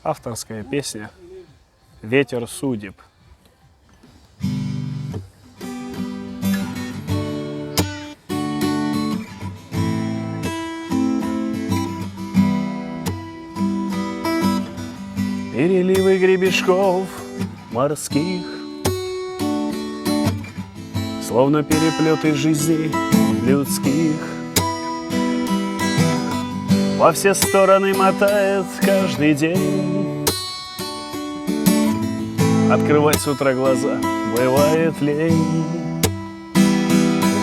Авторская песня «Ветер судеб». Переливы гребешков морских, словно переплеты жизней людских, во все стороны мотает каждый день. Открывать с утра глаза бывает лень.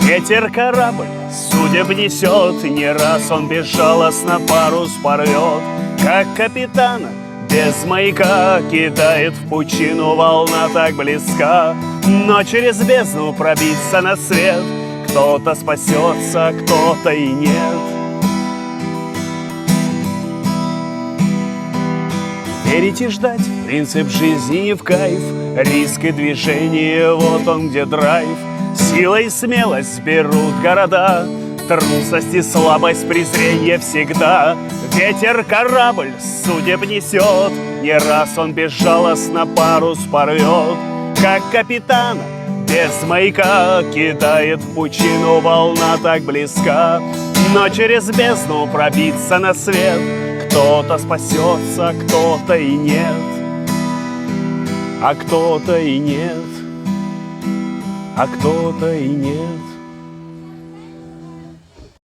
Ветер корабль судеб несет, и не раз он безжалостно парус порвет, как капитана без маяка кидает в пучину, волна так близка, но через бездну пробиться на свет кто-то спасется, кто-то и нет. Верить и ждать — принцип жизни не в кайф, риск и движение — вот он где драйв. Сила и смелость берут города, трусость и слабость, презрение всегда. Ветер корабль судеб несет, не раз он безжалостно парус порвет, как капитана без маяка кидает в пучину, волна так близка, но через бездну пробиться на свет кто-то спасется, кто-то и нет, а кто-то и нет, а кто-то и нет.